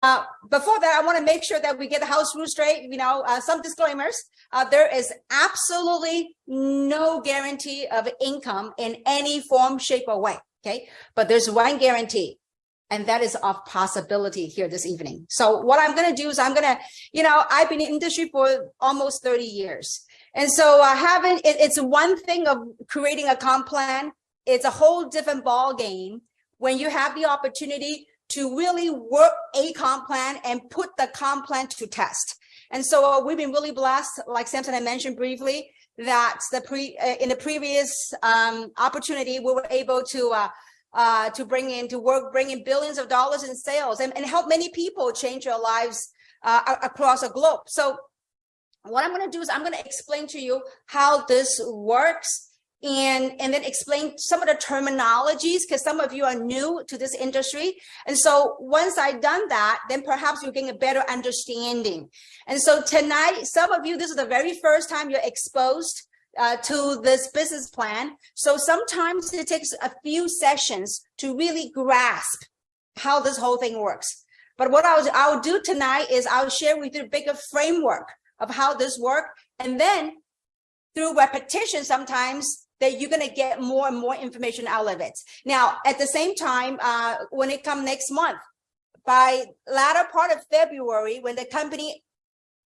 Before that, I want to make sure that we get the house rules straight. Some disclaimers. There is absolutely no guarantee of income in any form, shape, or way. Okay, but there's one guarantee, and that is of possibility here this evening. So what I'm going to do is I've been in the industry for almost 30 years. And so it's one thing of creating a comp plan. It's a whole different ball game when you have the opportunity to really work a comp plan and put the comp plan to test. And so we've been really blessed, like Samson had mentioned briefly, that in the previous opportunity, we were able to bring in billions of dollars in sales and help many people change their lives across the globe. So what I'm going to do is I'm going to explain to you how this works and then explain some of the terminologies, because some of you are new to this industry. And so once I've done that, then perhaps you're getting a better understanding. And so tonight, some of you, this is the very first time you're exposed to this business plan. So sometimes it takes a few sessions to really grasp how this whole thing works. But what I'll do tonight is I'll share with you a bigger framework of how this works. And then through repetition, sometimes that you're going to get more and more information out of it. Now, at the same time, when it comes next month, by latter part of February, when the company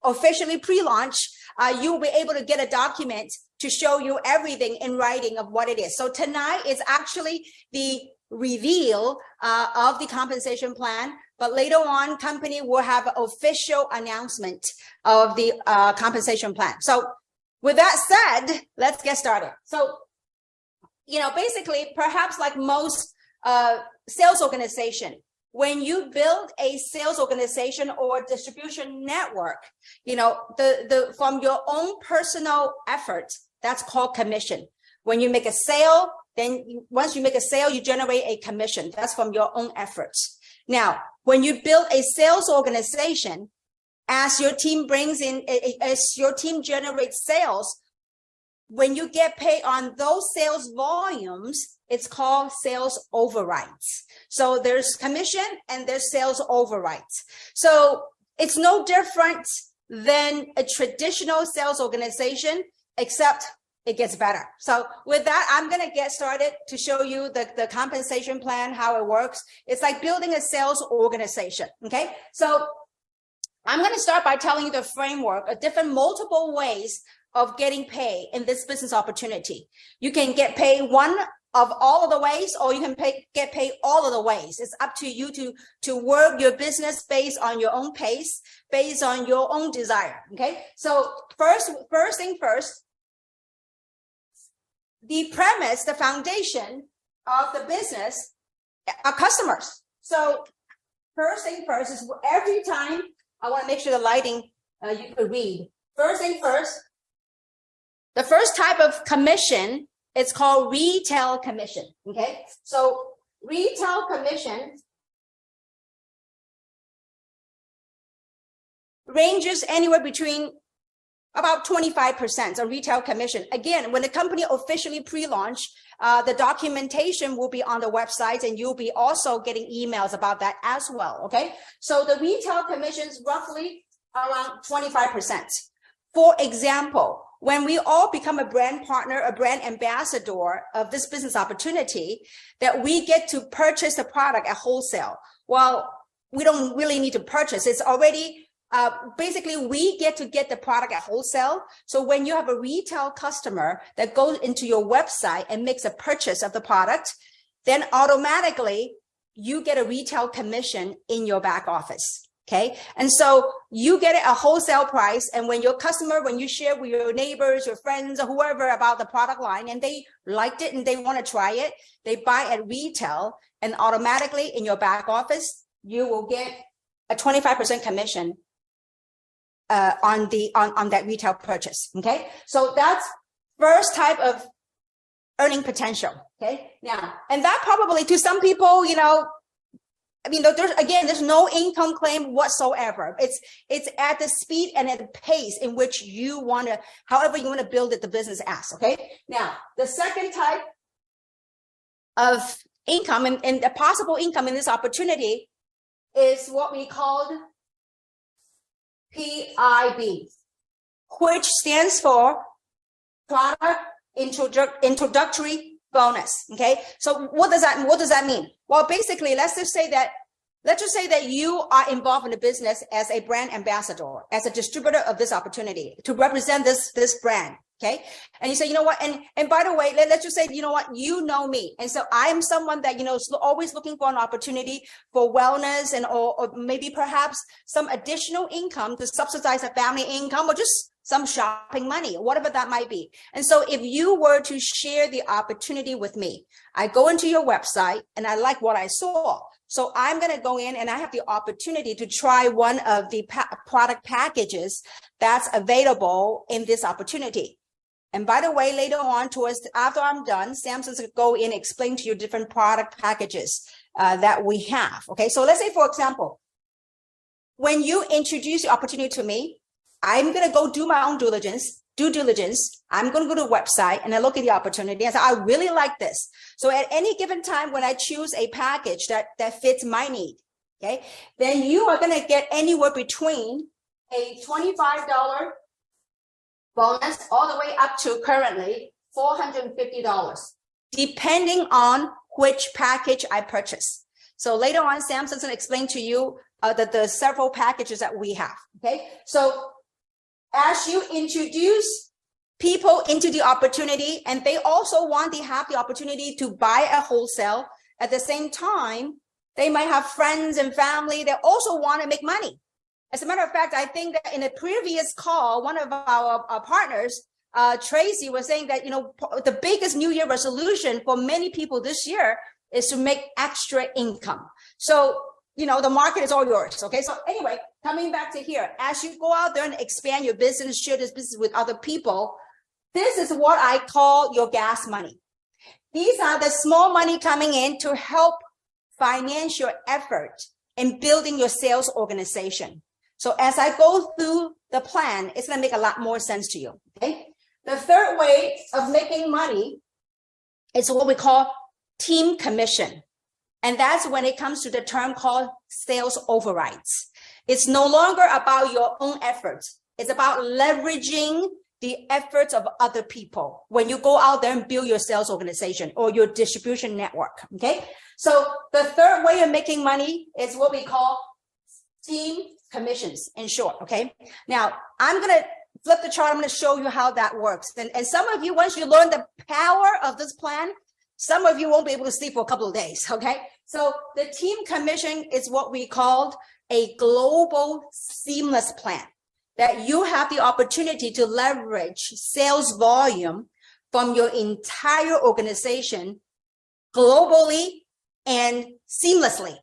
officially pre-launch, you'll be able to get a document to show you everything in writing of what it is. So tonight is actually the reveal of the compensation plan, but later on, company will have an official announcement of the compensation plan. So with that said, let's get started. So, basically, perhaps like most sales organization, when you build a sales organization or distribution network, from your own personal effort, that's called commission. When you make a sale, then once you make a sale, you generate a commission. That's from your own efforts. Now, when you build a sales organization, as your team generates sales, when you get paid on those sales volumes, it's called sales overrides. So there's commission and there's sales overrides. So it's no different than a traditional sales organization, except it gets better. So with that, I'm going to get started to show you the compensation plan, how it works. It's like building a sales organization. Okay. So I'm going to start by telling you the framework of different multiple ways of getting paid in this business opportunity. You can get paid one of all of the ways, or you can get paid all of the ways. It's up to you to work your business based on your own pace, based on your own desire. Okay. So first thing first, the premise, the foundation of the business are customers. So first thing first is every time, I want to make sure the lighting you could read. First thing first, the first type of commission, it's called retail commission. Okay, so retail commission ranges anywhere between about 25% of retail commission. Again, when the company officially pre-launch, the documentation will be on the website, and you'll be also getting emails about that as well. Okay, so the retail commission is roughly around 25%. For example, when we all become a brand partner, a brand ambassador of this business opportunity, that we get to purchase the product at wholesale. Well, we don't really need to purchase. It's already basically, we get to get the product at wholesale. So when you have a retail customer that goes into your website and makes a purchase of the product, then automatically you get a retail commission in your back office. Okay. And so you get it a wholesale price. And when you share with your neighbors, your friends, or whoever about the product line, and they liked it and they want to try it, they buy at retail, and automatically in your back office, you will get a 25% commission on that retail purchase. Okay, so that's first type of earning potential. Okay, now, and that probably to some people, I mean, there's no income claim whatsoever. It's at the speed and at the pace in which you want to, however you want to build it, the business as. Okay, now the second type of income and the possible income in this opportunity is what we called PIB, which stands for Product Introductory Bonus. Okay, so what does that mean? Well, basically, let's just say that you are involved in the business as a brand ambassador, as a distributor of this opportunity to represent this brand. Okay. And you say, you know what? And by the way, let's just say, you know what, you know me. And so I'm someone that, you know, is always looking for an opportunity for wellness and, or maybe perhaps some additional income to subsidize a family income, or just some shopping money, whatever that might be. And so if you were to share the opportunity with me, I go into your website and I like what I saw. So I'm going to go in and I have the opportunity to try one of the product packages that's available in this opportunity. And by the way, later on, after I'm done, Samson's going to go in and explain to you different product packages that we have. Okay, so let's say, for example, when you introduce the opportunity to me, I'm going to go do my own due diligence. I'm going to go to the website and I look at the opportunity and say, I really like this. So at any given time, when I choose a package that fits my need, okay, then you are going to get anywhere between a $25 bonus all the way up to currently $450, depending on which package I purchase. So later on, Samson's going to explain to you the several packages that we have. Okay, so as you introduce people into the opportunity, and they also have the opportunity to buy a wholesale, at the same time, they might have friends and family that also want to make money. As a matter of fact, I think that in a previous call, one of our partners, Tracy, was saying that, you know, the biggest New Year resolution for many people this year is to make extra income. So, you know, the market is all yours. Okay. So anyway, coming back to here, as you go out there and expand your business, share this business with other people, this is what I call your gas money. These are the small money coming in to help finance your effort in building your sales organization. So as I go through the plan, it's going to make a lot more sense to you. Okay. The third way of making money is what we call team commission. And that's when it comes to the term called sales overrides. It's no longer about your own efforts. It's about leveraging the efforts of other people when you go out there and build your sales organization or your distribution network. Okay. So the third way of making money is what we call team commissions, in short. Okay. Now I'm going to flip the chart. I'm going to show you how that works. And some of you, once you learn the power of this plan, some of you won't be able to sleep for a couple of days. Okay. So the team commission is what we called a global seamless plan, that you have the opportunity to leverage sales volume from your entire organization globally and seamlessly.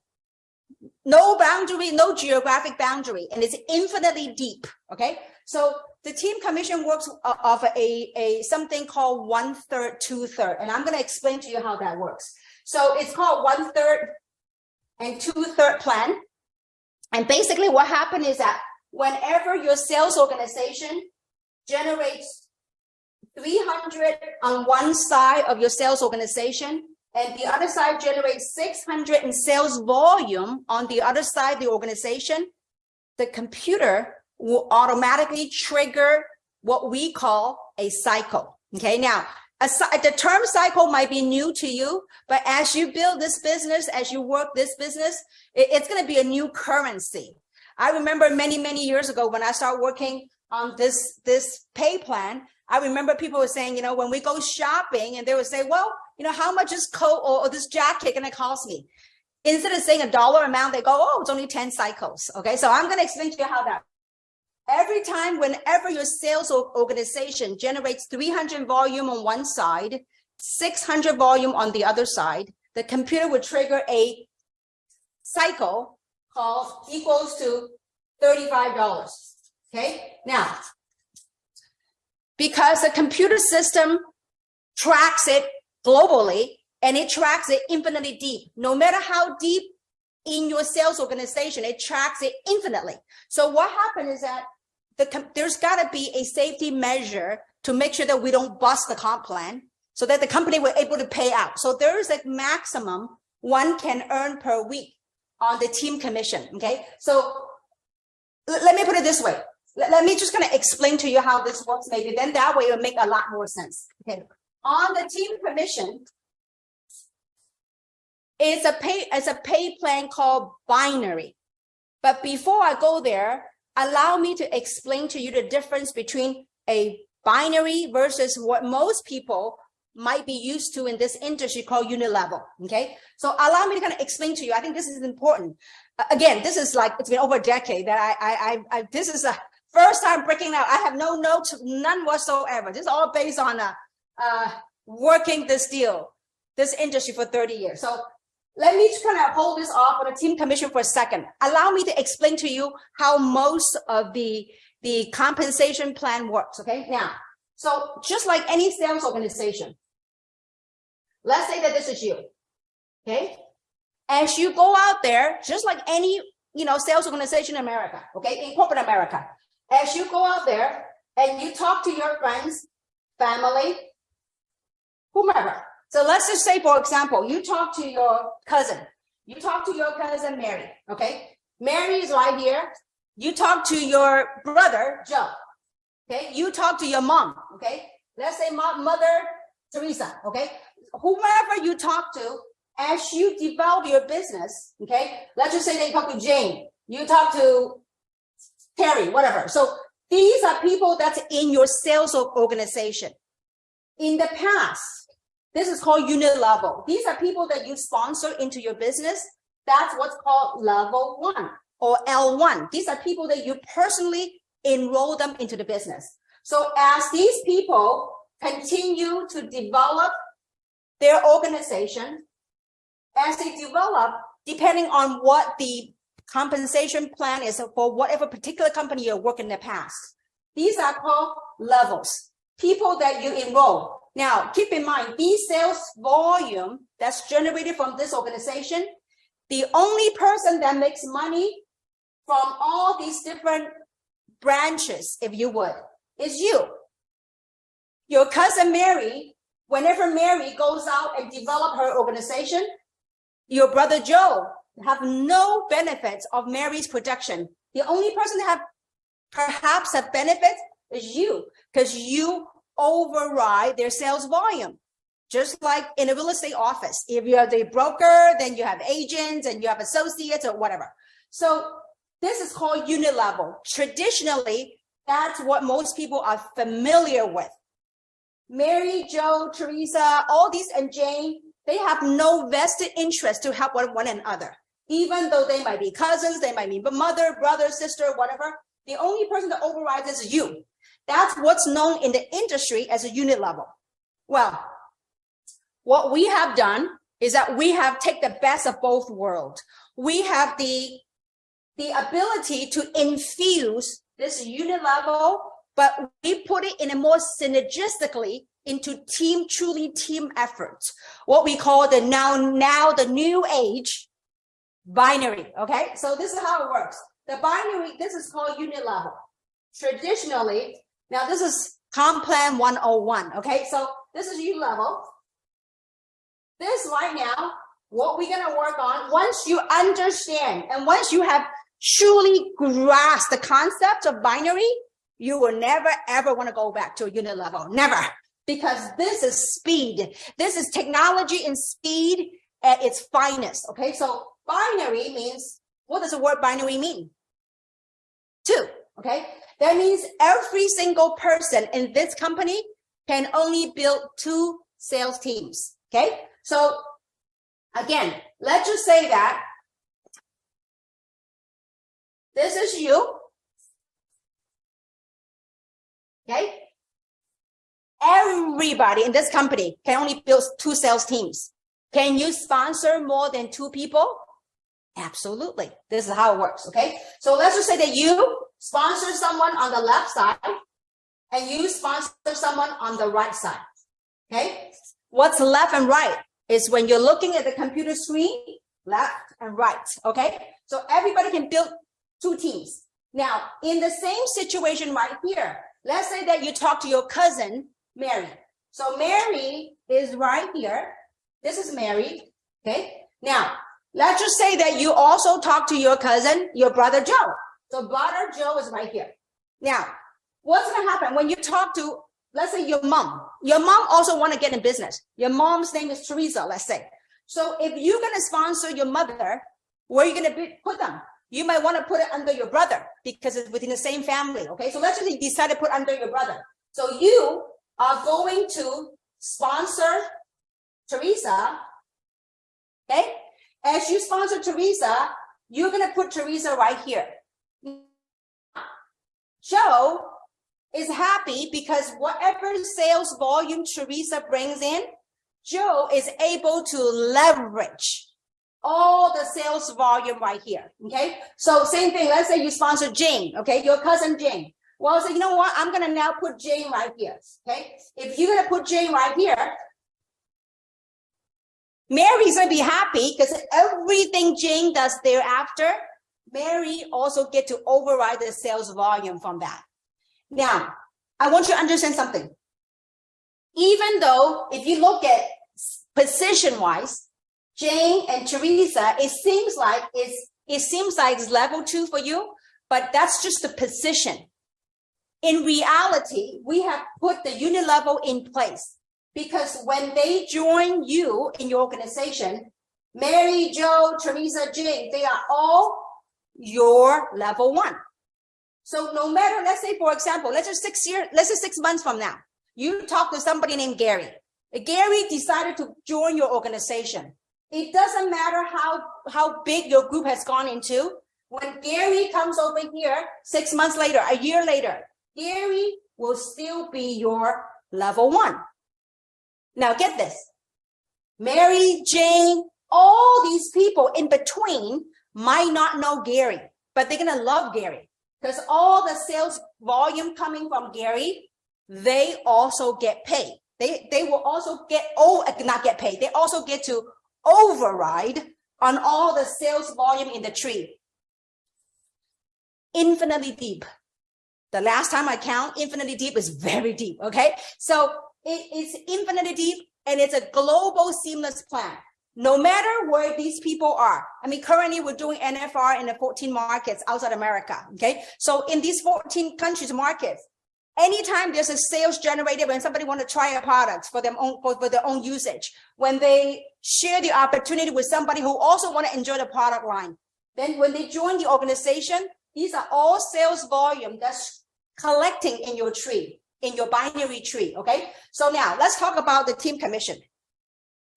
No boundary, no geographic boundary, and it's infinitely deep. Okay, so the team commission works of a something called 1/3, 2/3, and I'm going to explain to you how that works. So it's called 1/3 and 2/3 plan, and basically what happened is that whenever your sales organization generates 300 on one side of your sales organization, and the other side generates 600 in sales volume on the other side of the organization, the computer will automatically trigger what we call a cycle. Okay, now the term cycle might be new to you, but as you build this business, as you work this business, it's going to be a new currency. I remember many, many years ago when I started working on this pay plan, I remember people were saying, you know, when we go shopping, and they would say, well, you know, how much is coat or this jacket going to cost me? Instead of saying a dollar amount, they go, oh, it's only 10 cycles. Okay, so I'm going to explain to you how that. Every time, whenever your sales organization generates 300 volume on one side, 600 volume on the other side, the computer will trigger a cycle called equals to $35. Okay, now, because the computer system tracks it globally and it tracks it infinitely deep, no matter how deep in your sales organization, it tracks it infinitely. So what happened is that there's got to be a safety measure to make sure that we don't bust the comp plan so that the company were able to pay out. So there is a maximum one can earn per week on the team commission. Okay, so let me put it this way. Let me just kind of explain to you how this works, maybe then that way it'll make a lot more sense. Okay, on the team commission, it's a pay plan called binary. But before I go there, allow me to explain to you the difference between a binary versus what most people might be used to in this industry called unit level. Okay, so allow me to kind of explain to you. I think this is important. Again, this is like, it's been over a decade that I this is the first time breaking out. I have no notes, none whatsoever. This is all based on working this industry for 30 years. So let me just kind of hold this off on a team commission for a second. Allow me to explain to you how most of the compensation plan works. Okay, now, so just like any sales organization, let's say that this is you. Okay, as you go out there, just like any sales organization in America, okay, in corporate America, as you go out there and you talk to your friends, family, whomever. So let's just say, for example, you talk to your cousin. You talk to your cousin, Mary, okay? Mary is right here. You talk to your brother, Joe, okay? You talk to your mom, okay? Let's say mother, Teresa, okay? Whomever you talk to, as you develop your business, okay? Let's just say that you talk to Jane. You talk to Terry, whatever. So these are people that's in your sales organization. In the past, this is called unit level. These are people that you sponsor into your business. That's what's called level 1 or L1. These are people that you personally enroll them into the business. So as these people continue to develop their organization, as they develop, depending on what the compensation plan is for whatever particular company you work in the past, these are called levels, people that you enroll. Now, keep in mind, these sales volume that's generated from this organization, the only person that makes money from all these different branches, if you would, is you. Your cousin Mary, whenever Mary goes out and develop her organization, your brother Joe have no benefits of Mary's production. The only person that perhaps have benefits is you, because you override their sales volume. Just like in a real estate office, if you're the broker, then you have agents and you have associates or whatever. So this is called unit level. Traditionally, that's what most people are familiar with. Mary, Joe, Teresa, all these, and Jane, they have no vested interest to help one another. Even though they might be cousins, they might be mother, brother, sister, whatever. The only person that overrides is you. That's what's known in the industry as a unit level. Well, what we have done is that we have taken the best of both worlds. We have the ability to infuse this unit level, but we put it in a more synergistically into truly team efforts. What we call the now the new age binary. Okay, so this is how it works. The binary, this is called unit level. Traditionally, now this is Comp Plan 101. Okay, so this is unit level. This right now, what we're going to work on, once you understand and once you have truly grasped the concept of binary, you will never, ever want to go back to a unit level. Never. Because this is speed. This is technology and speed at its finest. Okay, so binary means, what does the word binary mean? 2. Okay, that means every single person in this company can only build 2 sales teams. Okay, so again, let's just say that this is you. Okay, everybody in this company can only build 2 sales teams. Can you sponsor more than 2 people? Absolutely. This is how it works. Okay, so let's just say that you sponsor someone on the left side and you sponsor someone on the right side. Okay, what's left and right is when you're looking at the computer screen, left and right. Okay, so everybody can build 2 teams. Now, in the same situation right here, let's say that you talk to your cousin, Mary. So Mary is right here. This is Mary. Okay, now Let's just say that you also talk to your cousin, your brother Joe. So brother Joe is right here. Now, what's going to happen when you talk to, let's say, your mom? Your mom also want to get in business. Your mom's name is Teresa, let's say. So if you're going to sponsor your mother, where are you going to put them? You might want to put it under your brother because it's within the same family. Okay, so let's just decide to put under your brother. So you are going to sponsor Teresa. Okay, as you sponsor Teresa, you're going to put Teresa right here. Joe is happy because whatever sales volume Teresa brings in, Joe is able to leverage all the sales volume right here. Okay, so same thing. Let's say you sponsor Jane. Okay, your cousin Jane. Well, so you know what? I'm gonna now put Jane right here. Okay, if you're gonna put Jane right here, Mary's gonna be happy because everything Jane does thereafter, Mary also get to override the sales volume from that. Now, I want you to understand something. Even though if you look at position-wise, Jane and Teresa, it seems like it's level 2 for you, but that's just the position. In reality, we have put the unit level in place because when they join you in your organization, Mary, Joe, Teresa, Jane, they are all your level 1. So no matter, let's say, for example, let's say 6 months from now, you talk to somebody named Gary. Gary decided to join your organization. It doesn't matter how big your group has gone into. When Gary comes over here 6 months later, a year later, Gary will still be your level 1. Now get this. Mary, Jane, all these people in between might not know Gary, but they're going to love Gary because all the sales volume coming from Gary, they also get paid. They will also not get paid. They also get to override on all the sales volume in the tree. Infinitely deep. The last time I count, infinitely deep is very deep. Okay. So it's infinitely deep and it's a global seamless plan. No matter where these people are. I mean, currently we're doing NFR in the 14 markets outside America. Okay. So in these 14 countries markets, anytime there's a sales generated when somebody want to try a product for their own usage, when they share the opportunity with somebody who also want to enjoy the product line, then when they join the organization, these are all sales volume that's collecting in your tree, in your binary tree. Okay. So now let's talk about the team commission.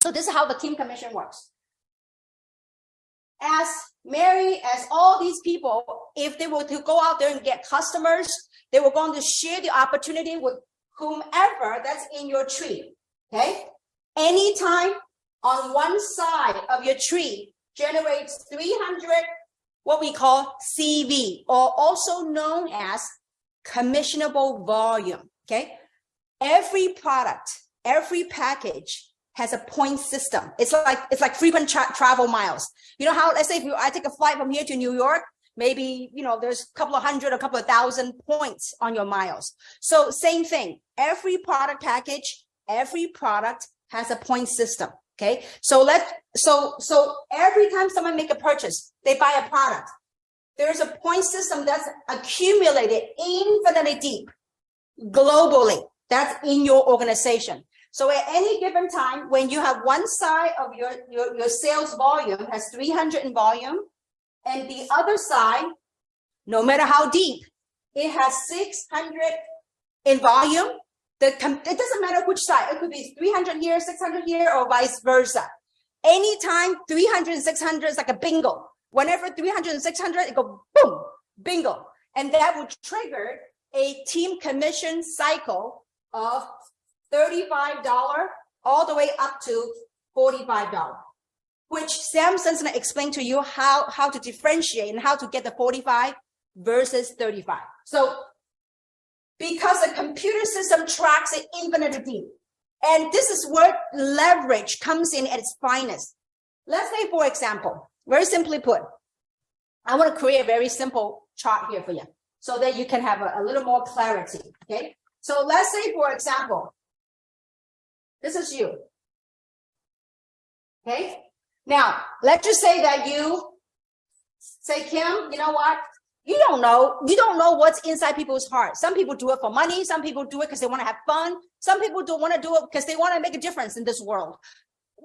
So this is how the team commission works. As Mary, as all these people, if they were to go out there and get customers, they were going to share the opportunity with whomever that's in your tree. Okay. Anytime on one side of your tree generates 300, what we call CV, or also known as commissionable volume. Okay. Every product, every package has a point system. It's like frequent travel miles. You know how, let's say I take a flight from here to New York, maybe, there's a couple of hundred, a couple of thousand points on your miles. So same thing, every product package, every product has a point system. Okay. So every time someone make a purchase, they buy a product. There's a point system that's accumulated infinitely deep globally. That's in your organization. So at any given time, when you have one side of your sales volume has 300 in volume, and the other side, no matter how deep, it has 600 in volume, it doesn't matter which side. It could be 300 here, 600 here, or vice versa. Anytime 300 and 600 is like a bingo. Whenever 300 and 600, it go boom, bingo. And that would trigger a team commission cycle of $35 all the way up to $45, which Samson's going to explain to you how to differentiate and how to get the 45 versus 35. So because the computer system tracks it infinitely deep, and this is where leverage comes in at its finest. Let's say, for example, very simply put, I want to create a very simple chart here for you so that you can have a little more clarity. Okay. So let's say, for example, this is you. Okay. Now, let's just say that you say, Kim, you know what? You don't know what's inside people's hearts. Some people do it for money. Some people do it because they want to have fun. Some people don't want to do it because they want to make a difference in this world.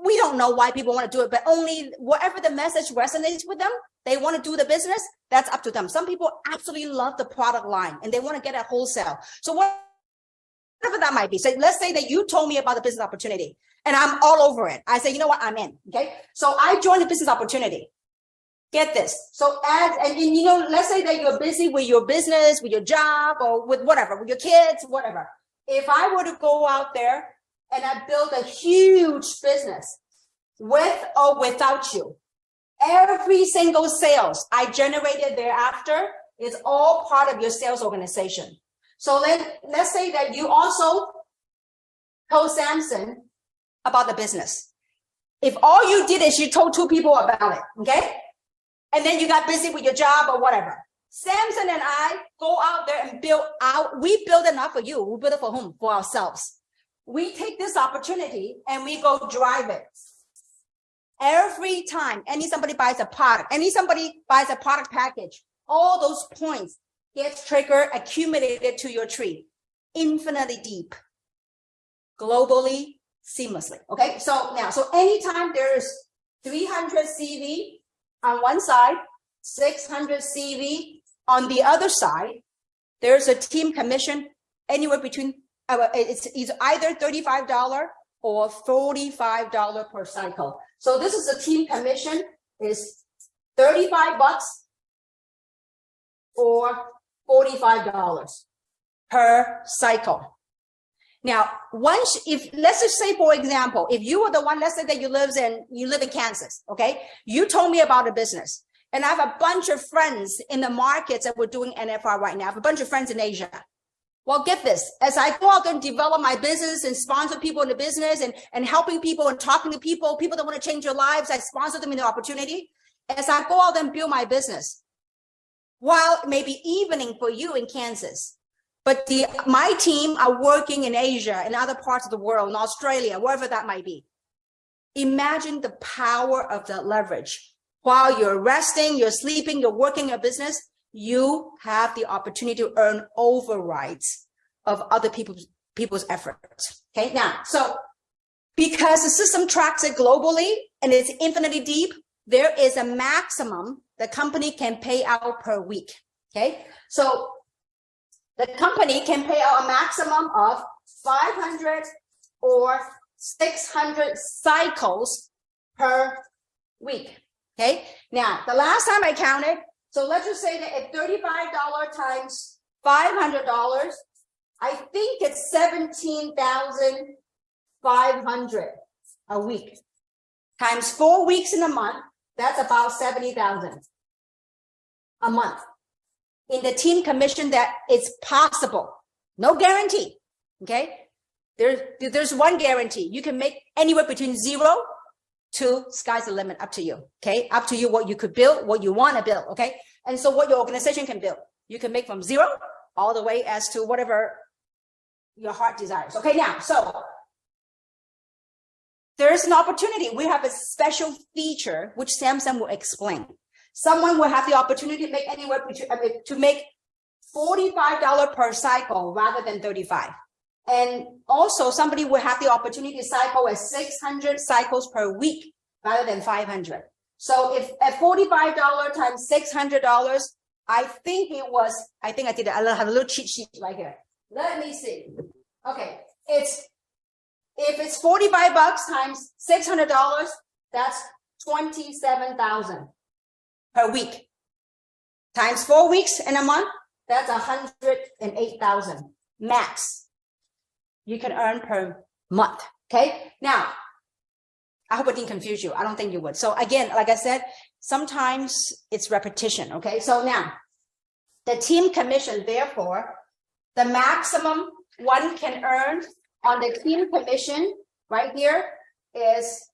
We don't know why people want to do it, but only whatever the message resonates with them, they want to do the business, that's up to them. Some people absolutely love the product line and they want to get a wholesale. So whatever that might be. So let's say that you told me about the business opportunity and I'm all over it. I say, you know what, I'm in. Okay. So I joined the business opportunity. Get this. So let's say that you're busy with your business, with your job, or with whatever, with your kids, whatever. If I were to go out there and I build a huge business with or without you, every single sales I generated thereafter is all part of your sales organization. So let's say that you also told Samson about the business. If all you did is you told 2 people about it, okay? And then you got busy with your job or whatever. Samson and I go out there and we build it not for you. We build it for whom? For ourselves. We take this opportunity and we go drive it. Every time somebody buys a product package, all those points get triggered, accumulated to your tree, infinitely deep, globally, seamlessly. Okay, so anytime there's 300 CV on one side, 600 CV on the other side, there's a team commission anywhere between, it's either $35 or $45 per cycle. So this is a team commission is $35 or $45 per cycle. Now, let's just say, for example, if you were the one, let's say that you live in Kansas, okay? You told me about a business and I have a bunch of friends in the markets that we're doing NFR right now. I have a bunch of friends in Asia. Well, get this, as I go out and develop my business and sponsor people in the business and helping people and talking to people that want to change their lives, I sponsor them in the opportunity. As I go out and build my business, while maybe evening for you in Kansas, but my team are working in Asia and other parts of the world, in Australia, wherever that might be. Imagine the power of that leverage. While you're resting, you're sleeping, you're working your business, you have the opportunity to earn overrides of other people's efforts. Okay, now, so because the system tracks it globally and it's infinitely deep, there is a maximum the company can pay out per week. Okay, so the company can pay out a maximum of 500 or 600 cycles per week. Okay, now the last time I counted, so let's just say that at $35 times $500, I think it's 17,500 a week times 4 weeks in a month. That's about 70,000 a month. In the team commission, that it's possible. No guarantee. Okay. There's one guarantee. You can make anywhere between 0 to sky's the limit, up to you. Okay. Up to you what you could build, what you want to build. Okay. And so what your organization can build, you can make from 0 all the way as to whatever your heart desires. Okay. Now, so there's an opportunity. We have a special feature, which Samson will explain. Someone will have the opportunity to make anywhere to make $45 per cycle rather than 35. And also somebody will have the opportunity to cycle at 600 cycles per week rather than 500. So if at $45 times $600, I think I have a little cheat sheet right here. Let me see. Okay, if it's 45 bucks times $600, that's 27,000 per week. Times 4 weeks in a month, that's 108,000 max you can earn per month. Okay. Now, I hope I didn't confuse you. I don't think you would. So again, like I said, sometimes it's repetition. Okay. So now the team commission, therefore, the maximum one can earn on the team commission right here is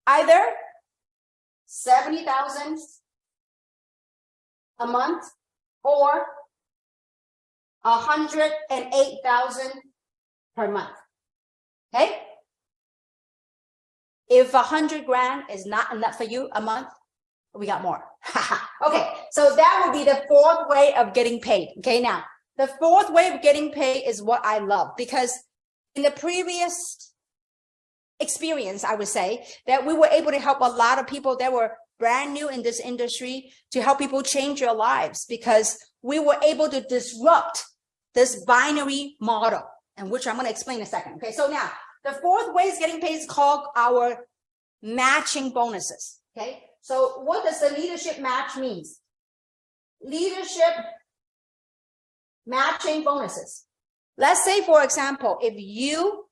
either 70,000 a month or 108,000 per month. Okay. If 100 grand is not enough for you a month, we got more. Okay, so that would be the fourth way of getting paid. Okay, now the fourth way of getting paid is what I love, because in the previous experience, I would say that we were able to help a lot of people that were brand new in this industry to help people change your lives, because we were able to disrupt this binary model, and which I'm going to explain in a second. Okay, so now the fourth way is getting paid is called our matching bonuses. Okay, so what does the leadership match means? Leadership matching bonuses. Let's say, for example, if you,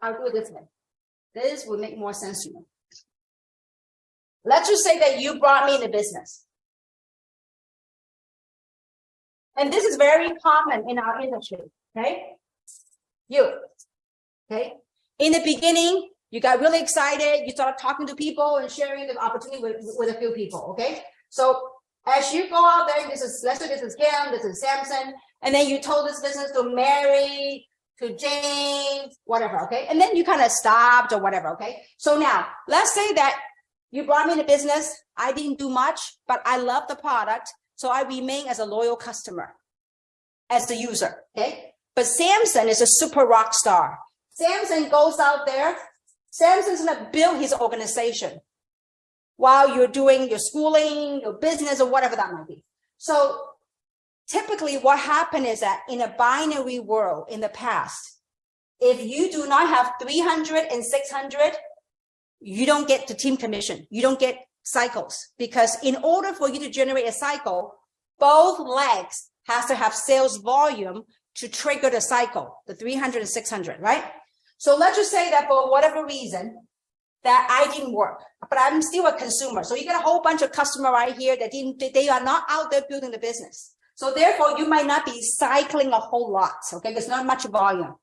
I'll do it this way. This will make more sense to you. Let's just say that you brought me into business. And this is very common in our industry, okay? Okay? In the beginning, you got really excited. You started talking to people and sharing the opportunity with a few people, okay? So as you go out there, let's say this is Kim, this is Samson, and then you told this business to Mary, to James, whatever, okay? And then you kind of stopped or whatever, okay? So now, let's say that you brought me into business. I didn't do much, but I love the product. So I remain as a loyal customer, as the user, okay? But Samson is a super rock star. Samson goes out there. Samson's gonna build his organization while you're doing your schooling, your business, or whatever that might be. So typically what happened is that in a binary world in the past, if you do not have 300 and 600, you don't get the team commission. You don't get cycles, because in order for you to generate a cycle, both legs has to have sales volume to trigger the cycle, the 300 and 600, right? So let's just say that for whatever reason that I didn't work, but I'm still a consumer. So you get a whole bunch of customer right here that they are not out there building the business. So therefore you might not be cycling a whole lot, okay? There's not much volume.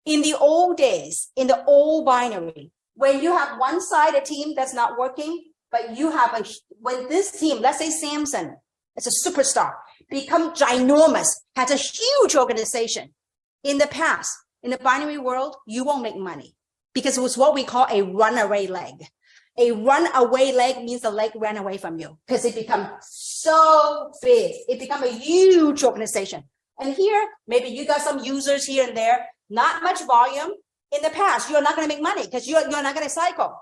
In the old days, in the old binary, when you have one side, a team that's not working, but you have when this team, let's say Samson, it's a superstar, become ginormous, has a huge organization. In the past, in the binary world, you won't make money, because it was what we call a runaway leg. A runaway leg means the leg ran away from you, because it becomes so big. It becomes a huge organization. And here, maybe you got some users here and there, not much volume. In the past, you're not going to make money because you're not going to cycle.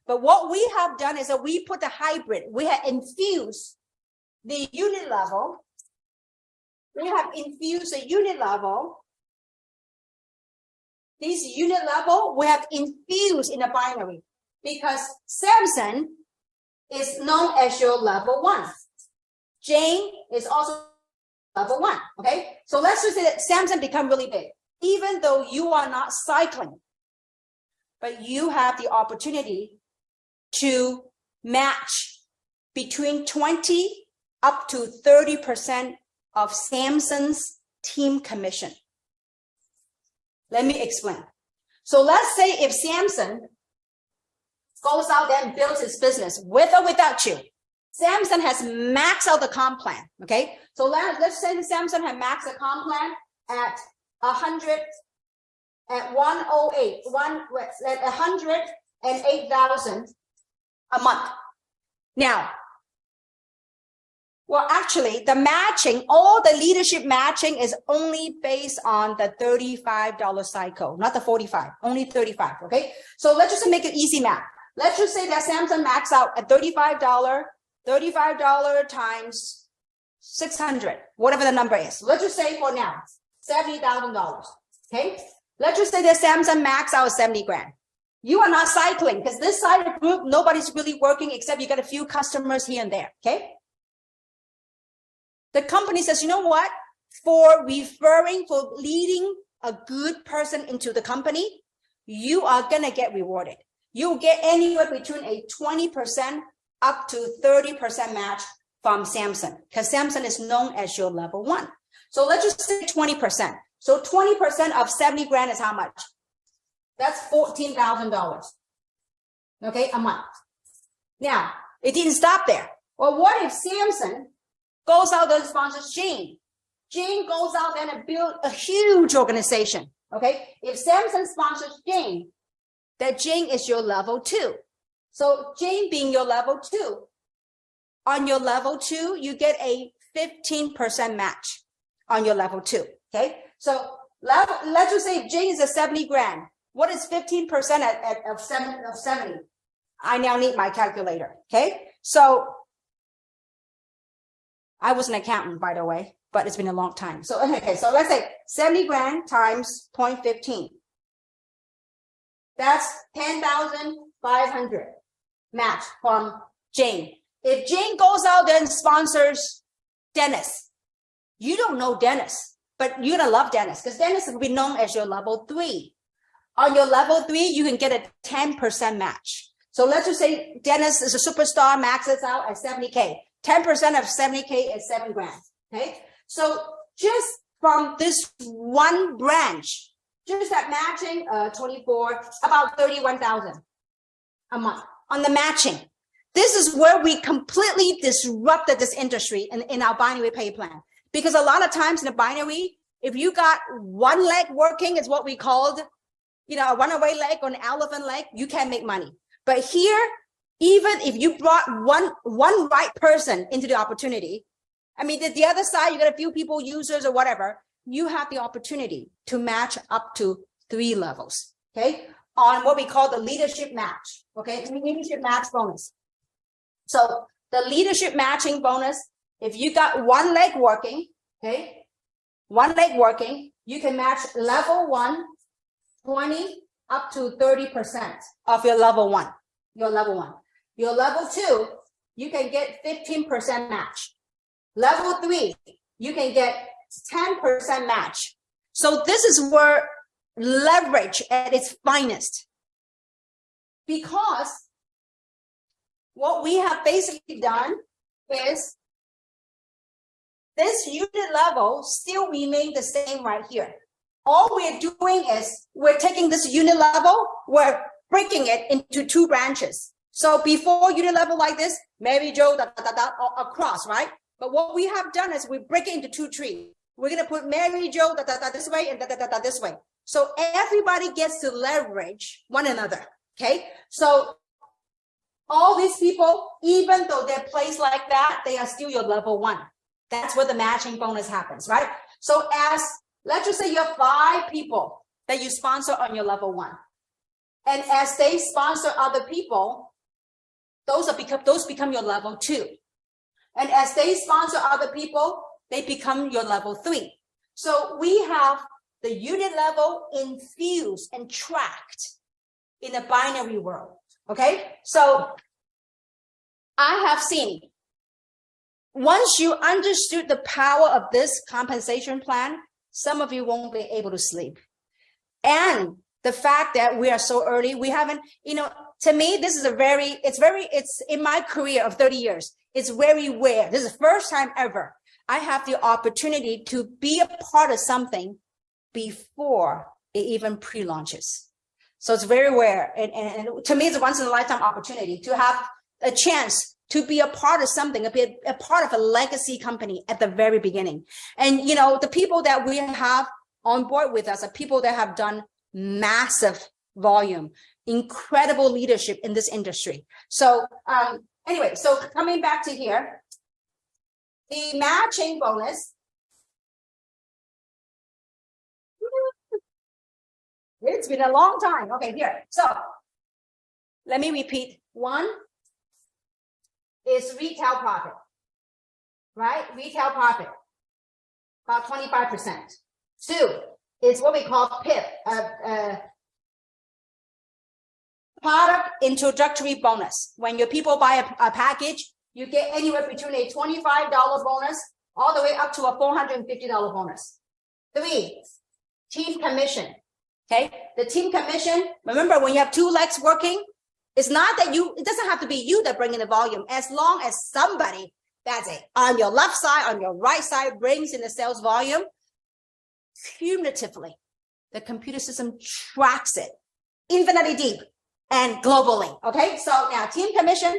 But what we have done is that we put the hybrid. We have infused the unit level. We have infused the unit level. This unit level we have infused in the binary, because Samson is known as your level 1. Jane is also level 1, okay? So let's just say that Samson become really big, even though you are not cycling, but you have the opportunity to match between 20 up to 30% of Samson's team commission. Let me explain. So let's say if Samson goes out there and builds his business with or without you, Samson has maxed out the comp plan, okay? So let's say that Samson had maxed the comp plan at 100, at 108, at 108,000 a month. Now, well, actually, the matching, all the leadership matching is only based on the $35 cycle, not the 45, only 35, okay? So let's just make it easy math. Let's just say that Samson maxed out at $35 times 600, whatever the number is. Let's just say for now, $70,000, okay? Let's just say that Samson maxed out 70 grand. You are not cycling, because this side of the group, nobody's really working except you got a few customers here and there, okay? The company says, you know what? For leading a good person into the company, you are going to get rewarded. You'll get anywhere between a 20% up to 30% match from Samson, because Samson is known as your level 1. So let's just say 20%. So 20% of 70 grand is how much? That's $14,000, okay, a month. Now, it didn't stop there. Well, what if Samson goes out there and sponsors Jane? Jane goes out there and builds a huge organization, okay? If Samson sponsors Jane, that Jane is your level 2. So Jane being your level 2, on your level 2, you get a 15% match on your level 2. Okay, so let's just say Jane is a 70 grand. What is 15% of 70? I now need my calculator. Okay, so I was an accountant, by the way, but it's been a long time. So okay, so let's say 70 grand times 0.15. That's 10,500 match from Jane. If Jane goes out there and sponsors Dennis, you don't know Dennis, but you're gonna love Dennis because Dennis will be known as your level 3. On your level 3, you can get a 10% match. So let's just say Dennis is a superstar, maxes out at 70K. 10% of 70K is 7 grand. Okay, so just from this one branch, just that matching 24, about 31,000 a month on the matching. This is where we completely disrupted this industry in our binary pay plan. Because a lot of times in the binary, if you got one leg working, is what we called, a runaway leg or an elephant leg, you can't make money. But here, even if you brought one right person into the opportunity, I mean, the other side, you got a few people, users or whatever, you have the opportunity to match up to 3 levels, okay? On what we call the leadership match, okay? Leadership match bonus. So the leadership matching bonus, if you got one leg working, okay? One leg working, you can match level 1, 20 up to 30% of your level 1, your level 1. Your level 2, you can get 15% match. Level 3, you can get 10% match. So this is where leverage at its finest. Because what we have basically done is this unit level still remain the same right here. All we're doing is we're taking this unit level, we're breaking it into 2 branches. So before unit level like this, Mary Jo, across, right? But what we have done is we break it into 2 trees. We're going to put Mary Jo this way and this way. So everybody gets to leverage one another. Okay. So all these people, even though they're placed like that, they are still your level 1. That's where the matching bonus happens, right? So let's just say you have 5 people that you sponsor on your level 1. And as they sponsor other people, those become your level 2. And as they sponsor other people, they become your level 3. So we have the unit level infused and tracked in a binary world. Okay, so I have seen, once you understood the power of this compensation plan, some of you won't be able to sleep. And the fact that we are so early, we haven't, to me, this is it's in my career of 30 years, it's very rare. This is the first time ever I have the opportunity to be a part of something before it even pre-launches. So it's very rare. And to me, it's a once in a lifetime opportunity to have a chance to be a part of something, a part of a legacy company at the very beginning. And, the people that we have on board with us are people that have done massive volume, incredible leadership in this industry. So anyway, so coming back to here, the matching bonus. It's been a long time. Okay, here. So let me repeat. 1 is retail profit, right? Retail profit, about 25%. 2 is what we call PIP, product introductory bonus. When your people buy a package, you get anywhere between a $25 bonus all the way up to a $450 bonus. 3, team commission. Okay, the team commission, remember when you have 2 legs working, it's not that it doesn't have to be you that bring in the volume, as long as somebody that's on your left side, on your right side brings in the sales volume, cumulatively, the computer system tracks it infinitely deep and globally. Okay, so now team commission,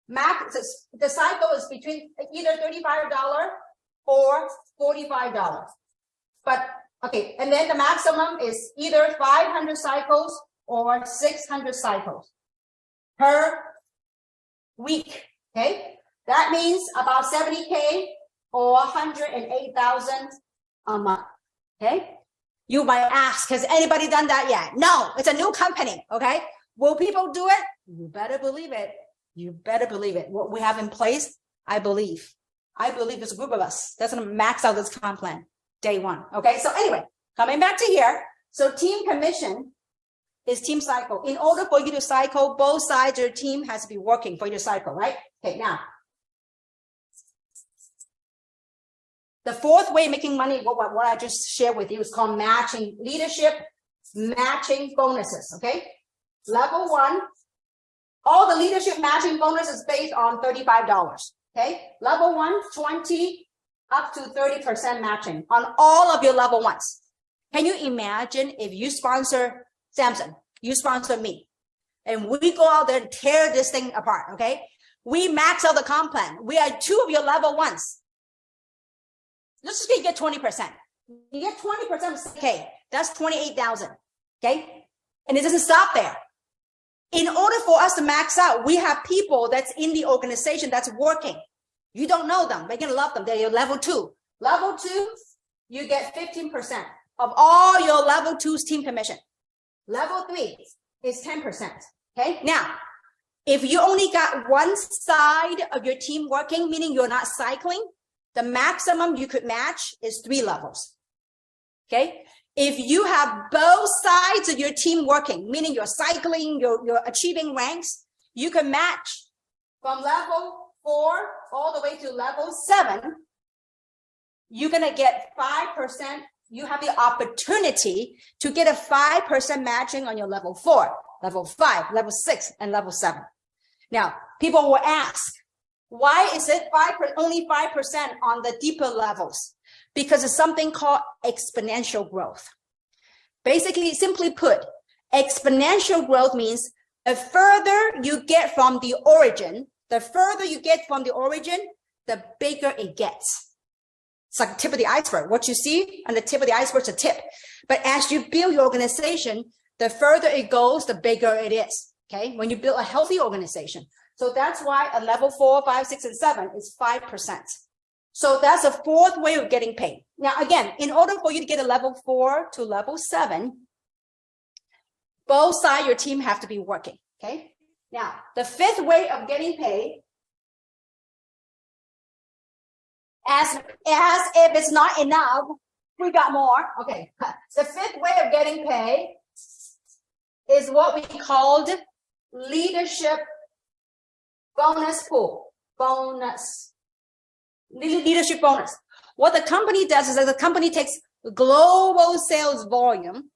max, the cycle is between either $35 or $45. But okay, and then the maximum is either 500 cycles or 600 cycles per week. Okay, that means about 70K or 108,000 a month. Okay, you might ask, has anybody done that yet? No, it's a new company. Okay, will people do it? You better believe it. You better believe it. What we have in place, I believe there's a group of us that's going to max out this comp plan day one. Okay, so anyway, coming back to here. So team commission is team cycle. In order for you to cycle, both sides of your team has to be working for you to cycle, right? Okay, now, the fourth way of making money, what I just shared with you, is called matching leadership, matching bonuses, okay? Level one, all the leadership matching bonus is based on $35, okay? Level one, 20 up to 30% matching on all of your level ones. Can you imagine if you sponsor Samson, you sponsor me, and we go out there and tear this thing apart, okay? We max out the comp plan. We are 2 of your level ones. Let's just say you get 20%. You get 20%, okay, that's 28,000, okay? And it doesn't stop there. In order for us to max out, we have people that's in the organization that's working. You don't know them, but you're gonna love them. They're your level 2. Level 2, you get 15% of all your level 2's team commission. Level 3 is 10%, okay? Now, if you only got one side of your team working, meaning you're not cycling, the maximum you could match is 3 levels, okay? If you have both sides of your team working, meaning you're cycling, you're achieving ranks, you can match from level 4 all the way to level 7. You're gonna get 5%. You have the opportunity to get a 5% matching on your level 4, level 5, level 6, and level 7. Now, people will ask, why is it only 5% on the deeper levels? Because it's something called exponential growth. Basically, simply put, exponential growth means the further you get from the origin, the bigger it gets. It's like the tip of the iceberg. What you see on the tip of the iceberg is a tip. But as you build your organization, the further it goes, the bigger it is. Okay, when you build a healthy organization. So that's why a level 4, 5, 6, and 7 is 5%. So that's a fourth way of getting paid. Now, again, in order for you to get a level 4 to level 7, both sides of your team have to be working. Okay. Now, the fifth way of getting paid, as if it's not enough, we got more. Okay. The fifth way of getting paid is what we called leadership bonus pool. Leadership bonus. What the company does is that the company takes global sales volume,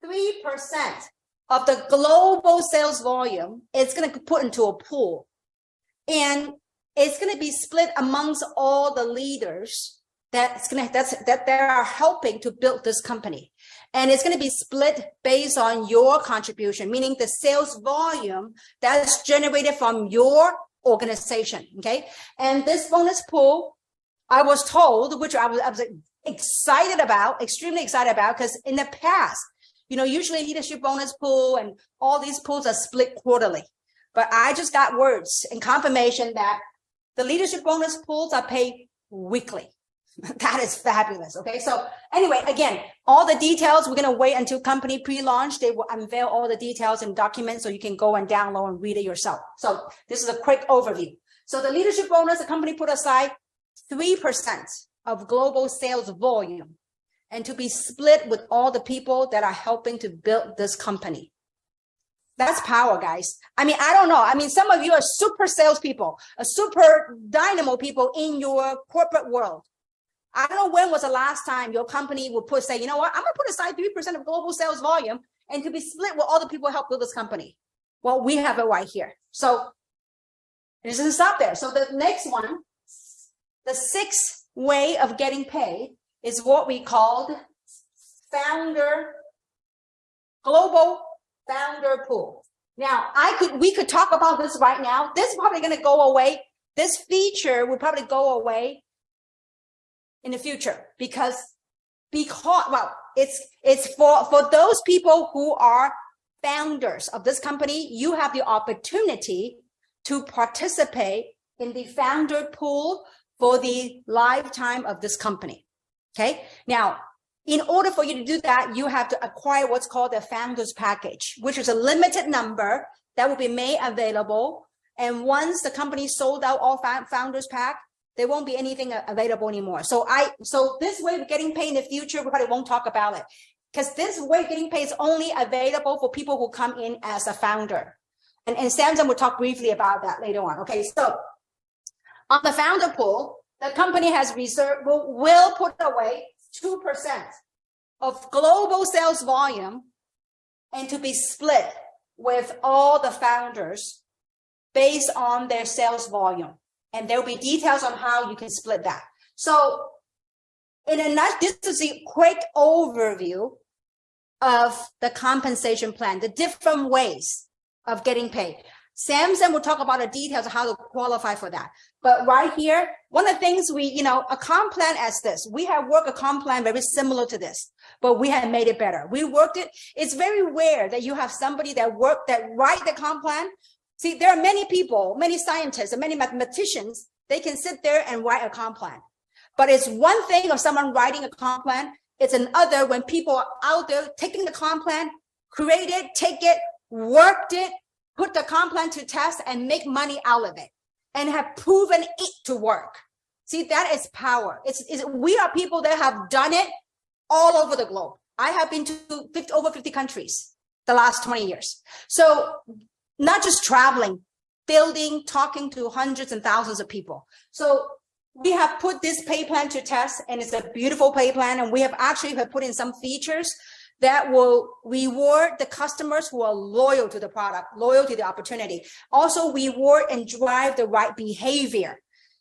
3% of the global sales volume, it's going to put into a pool. And it's going to be split amongst all the leaders that are helping to build this company. And it's going to be split based on your contribution, meaning the sales volume that's generated from your organization. Okay. And this bonus pool, I was told, which I was excited about, extremely excited about, because in the past, usually leadership bonus pool and all these pools are split quarterly. But I just got words and confirmation that the leadership bonus pools are paid weekly. That is fabulous. Okay. So anyway, again, all the details, we're going to wait until company pre-launch. They will unveil all the details and documents so you can go and download and read it yourself. So this is a quick overview. So the leadership bonus, the company put aside 3% of global sales volume and to be split with all the people that are helping to build this company. That's power, guys. I don't know. Some of you are super salespeople, a super dynamo people in your corporate world. I don't know when was the last time your company would say, you know what, I'm going to put aside 3% of global sales volume and to be split with all the people who help build this company. Well, we have it right here. So it doesn't stop there. So the next one, the sixth way of getting paid is what we called global founder pool. Now, we could talk about this right now. This is probably going to go away. This feature will probably go away in the future because because, well, it's for those people who are founders of this company. You have the opportunity to participate in the founder pool for the lifetime of this company. Okay. Now, in order for you to do that, you have to acquire what's called the founders package, which is a limited number that will be made available. And once the company sold out all founders pack, there won't be anything available anymore. So this way of getting paid in the future, we probably won't talk about it, because this way of getting paid is only available for people who come in as a founder. And Samson will talk briefly about that later on. Okay, so on the founder pool, the company has reserved, will put away 2% of global sales volume, and to be split with all the founders based on their sales volume. And there will be details on how you can split that. So in a nutshell, this is a quick overview of the compensation plan, the different ways of getting paid. Samson will talk about the details of how to qualify for that. But right here, one of the things a comp plan as this, we have worked a comp plan very similar to this, but we have made it better. We worked it. It's very rare that you have somebody that write the comp plan. See, there are many people, many scientists and many mathematicians, they can sit there and write a comp plan. But it's one thing of someone writing a comp plan. It's another when people are out there taking the comp plan, create it, take it, worked it, put the comp plan to test and make money out of it and have proven it to work. See, that is power. We are people that have done it all over the globe. I have been to over 50 countries the last 20 years. So not just traveling, building, talking to hundreds and thousands of people. So we have put this pay plan to test, and it's a beautiful pay plan. And we have actually put in some features that will reward the customers who are loyal to the product, loyal to the opportunity. Also reward and drive the right behavior.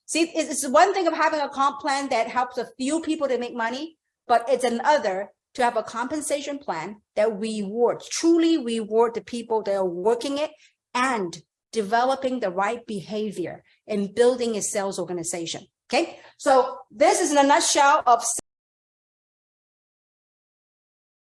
See, it's one thing of having a comp plan that helps a few people to make money, but it's another to have a compensation plan that truly reward the people that are working it and developing the right behavior and building a sales organization. Okay, so this is in a nutshell of